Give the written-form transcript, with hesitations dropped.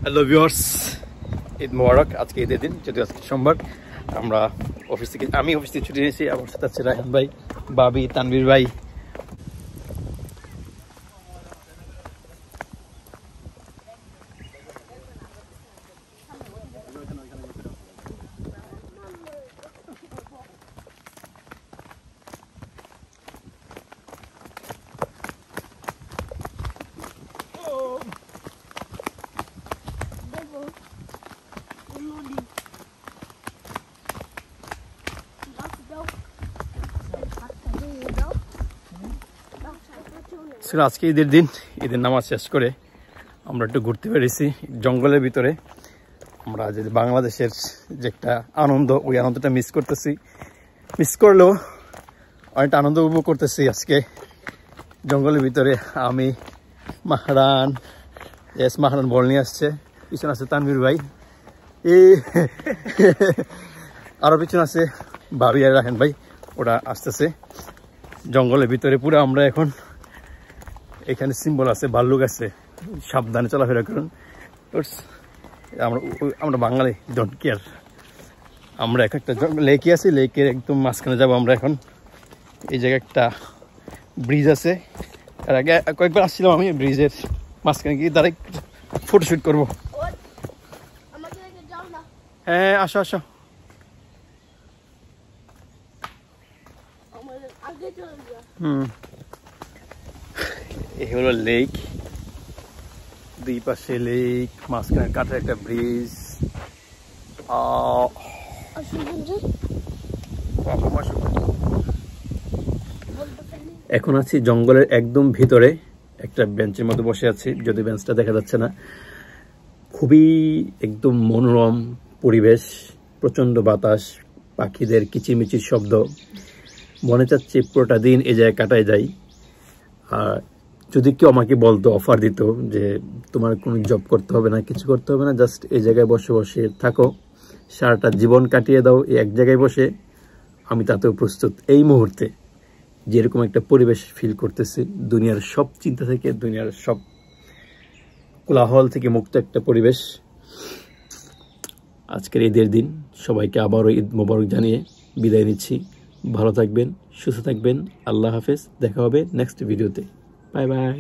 Hello viewers, Eid মোবারক। আজকে ঈদের দিন, যদি আজকে সোমবার। আমি অফিস থেকে ছুটি নিয়েছি। আমার সাথে আছে রায়হান ভাই, বাবি, তানভীর ভাই। আজকে ঈদের দিন, ঈদের নামাজ শেষ করে আমরা একটু ঘুরতে পেরেছি জঙ্গলের ভিতরে। আমরা যে বাংলাদেশের যে একটা আনন্দ, ওই আনন্দটা মিস করলেও অনেকটা আনন্দ উপভোগ করতেছি। আজকে জঙ্গলের ভিতরে আমি, মাহরান বল নিয়ে আসছে, পিছনে আছে তানভীর ভাই, আরো পিছনে আছে ভাবি আর রায়হান ভাই, ওরা আসতেছে জঙ্গলের ভিতরে। পুরো আমরা এখন, এখানে সিম্বল আছে, ভাল্লুক আছে, সাবধানে চলাফেরা করুন। আমরা বাঙালি, ডোন্ট কেয়ার। আমরা একটা লেকে আছি, লেকের একদম মাঝখানে যাবো আমরা এখন। এই জায়গায় একটা ব্রিজ আছে, এর আগে কয়েকবার আসছিলাম আমি। ব্রিজের মাঝখানে গিয়ে ডাইরেক্ট ফটোশুট করবো। হ্যাঁ, আসো আসো। এই হলো লেক, দুই পাশে লেক, মাঝখানে কাঠের একটা ব্রিজ। এখন আছি জঙ্গলের একদম ভিতরে, একটা বেঞ্চের মধ্যে বসে আছি, যদি বেঞ্চটা দেখা যাচ্ছে না। খুবই একদম মনোরম পরিবেশ, প্রচন্ড বাতাস, পাখিদের কিচিরমিচির শব্দ। মনে চাচ্ছে পুরোটা দিন এই জায়গায় কাটায় যাই। আর যদি কেউ আমাকে বলতো, অফার দিত যে তোমার কোনো জব করতে হবে না, কিছু করতে হবে না, জাস্ট এই জায়গায় বসে বসে থাকো, সারাটা জীবন কাটিয়ে দাও এই এক জায়গায় বসে, আমি তাতেও প্রস্তুত। এই মুহূর্তে যেরকম একটা পরিবেশ ফিল করতেছি, দুনিয়ার সব চিন্তা থেকে, দুনিয়ার সব কোলাহল থেকে মুক্ত একটা পরিবেশ। আজকের ঈদের দিন সবাইকে আবারও ঈদ মোবারক জানিয়ে বিদায় নিচ্ছি। ভালো থাকবেন, সুস্থ থাকবেন। আল্লাহ হাফেজ। দেখা হবে নেক্সট ভিডিওতে। Bye bye.